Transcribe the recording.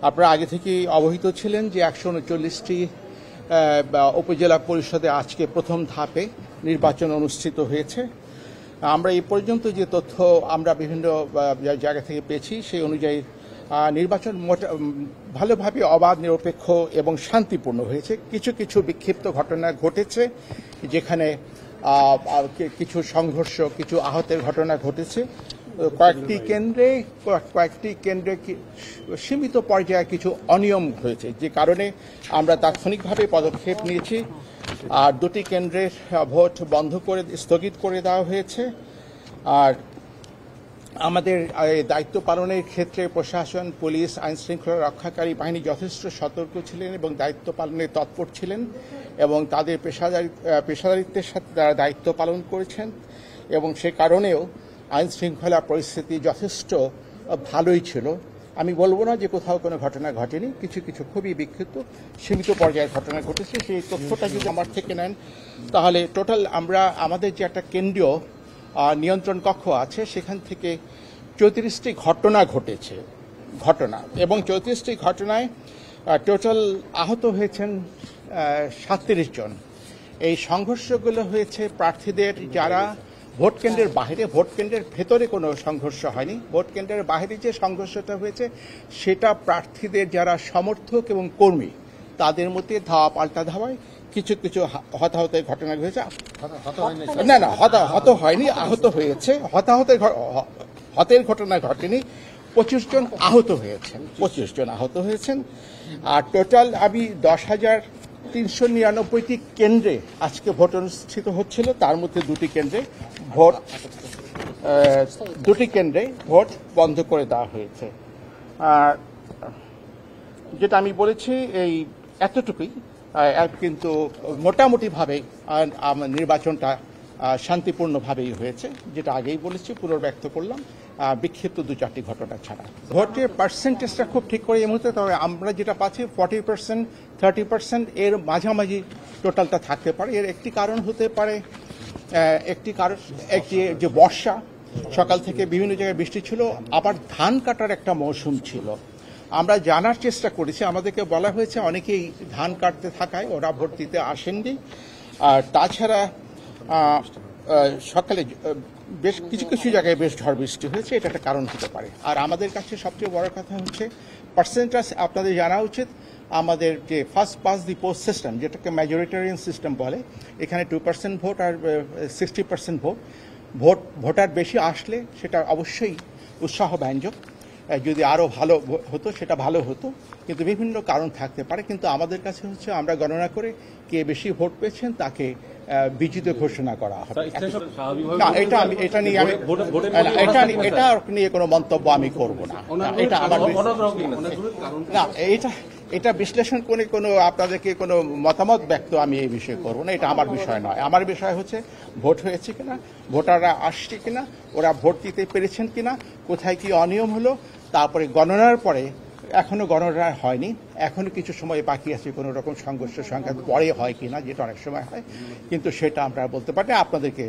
আপনারা আগে থেকেই অবহিত ছিলেন যে 139টি উপজেলা পরিষদে আজকে প্রথম ধাপে নির্বাচন অনুষ্ঠিত হয়েছে। আমরা এই পর্যন্ত যে তথ্য আমরা বিভিন্ন জায়গা থেকে পেয়েছি সেই অনুযায়ী নির্বাচন ভালোভাবে অবাধ, নিরপেক্ষ এবং শান্তিপূর্ণ হয়েছে। কিছু কিছু বিক্ষিপ্ত ঘটনা ঘটেছে, যেখানে কিছু সংঘর্ষ, কিছু আহতের ঘটনা ঘটেছে। কয়েকটি কেন্দ্রে সীমিত পর্যায়ে কিছু অনিয়ম হয়েছে, যে কারণে আমরা তাৎক্ষণিকভাবে পদক্ষেপ নিয়েছি। আর দুটি কেন্দ্রের ভোট স্থগিত করে দেওয়া হয়েছে। আর আমাদের দায়িত্ব পালনের ক্ষেত্রে প্রশাসন, পুলিশ, আইন শৃঙ্খলা রক্ষাকারী বাহিনী যথেষ্ট সতর্ক ছিলেন এবং দায়িত্ব পালনে তৎপর ছিলেন, এবং তাদের পেশাদারিত্বের সাথে তারা দায়িত্ব পালন করেছেন, এবং সে কারণেও আইন শৃঙ্খলা পরিস্থিতি যথেষ্ট ভালোই ছিল। আমি বলবো না যে কোথাও কোনো ঘটনা ঘটেনি, কিছু কিছু খুবই বিক্ষিপ্ত সীমিত পর্যায়ের ঘটনা ঘটেছে। সেই তথ্যটা যদি আমার থেকে নেন, তাহলে টোটাল আমাদের যে একটা কেন্দ্রীয় নিয়ন্ত্রণ কক্ষ আছে, সেখান থেকে 34টি ঘটনা ঘটেছে এবং 34টি ঘটনায় টোটাল আহত হয়েছেন 37 জন। এই সংঘর্ষগুলো হয়েছে প্রার্থীদের যারা ভোট কেন্দ্রের বাইরে, ভোট কেন্দ্রের ভেতরে কোনো সংঘর্ষ হয়নি। ভোট কেন্দ্রের বাইরে যে সংঘর্ষটা হয়েছে সেটা প্রার্থীদের যারা সমর্থক এবং কর্মী তাদের মধ্যে ধাওয়া পাল্টা ধাওয়ায় কিছু কিছু হতাহতের ঘটনা হয়েছে। না, হত হয়নি, আহত হয়েছে। হতের ঘটনা ঘটেনি। 25 জন আহত হয়েছেন। আর টোটাল 10,399টি কেন্দ্রে আজকে ভোট অনুষ্ঠিত হচ্ছিল। তার মধ্যে দুটি কেন্দ্রে ভোট বন্ধ করে দেওয়া হয়েছে। আর যেটা আমি বলেছি এই এতটুকুই, কিন্তু মোটামুটিভাবে নির্বাচনটা শান্তিপূর্ণভাবেই হয়েছে, যেটা আগেই বলেছি, পুনর্ব্যক্ত করলাম, বিক্ষিপ্ত 2-4টি ঘটনা ছাড়া। ভোটের পার্সেন্টেজটা খুব ঠিক করে এই মুহূর্তে, তবে আমরা যেটা পাচ্ছি 40%, 30% এর মাঝামাঝি টোটালটা থাকতে পারে। এর একটি কারণ হতে পারে, যে বর্ষা, সকাল থেকে বিভিন্ন জায়গায় বৃষ্টি ছিল, আবার ধান কাটার একটা মৌসুম ছিল। আমরা জানার চেষ্টা করেছি, আমাদেরকে বলা হয়েছে অনেকেই ধান কাটতে থাকায় ওরা ভোট দিতে আসেননি। আর তাছাড়া সকালে বেশ কিছু জায়গায় বেশ ঝড় বৃষ্টি হয়েছে, এটা একটা কারণ হতে পারে। আর আমাদের কাছে সবচেয়ে বড় কথা হচ্ছে পার্সেন্টেজ। আপনাদের জানা উচিত আমাদের যে first pass the post system, যেটাকে মেজরিটেরিয়ান সিস্টেম বলে, এখানে 2% ভোট আর 60% ভোটার বেশি আসলে সেটা অবশ্যই উৎসাহব্যঞ্জক। যদি আরও ভালো হতো সেটা ভালো হতো, কিন্তু বিভিন্ন কারণ থাকতে পারে। কিন্তু আমাদের কাছে হচ্ছে আমরা গণনা করে কে বেশি ভোট পেয়েছেন তাকে বিজয়ী ঘোষণা করা হবে। না, এটা নিয়ে কোনো মন্তব্য আমি করব না। এটা আমার এটা বিশ্লেষণ করে আপনাদেরকে কোনো মতামত ব্যক্ত আমি এই বিষয়ে করবো না। এটা আমার বিষয় নয়। আমার বিষয় হচ্ছে ভোট হয়েছে কিনা, ভোটাররা আসছে কিনা, ওরা ভোট দিতে পেরেছেন কিনা, কোথায় কি অনিয়ম হলো। তারপরে গণনার পরে, এখনো গণনা হয়নি, এখনো কিছু সময় বাকি আছে, কোনো রকম সংঘর্ষ সংঘাত পরে হয় কিনা, যেটা অনেক সময় হয়, কিন্তু সেটা আমরা বলতে পারি না। আপনাদেরকে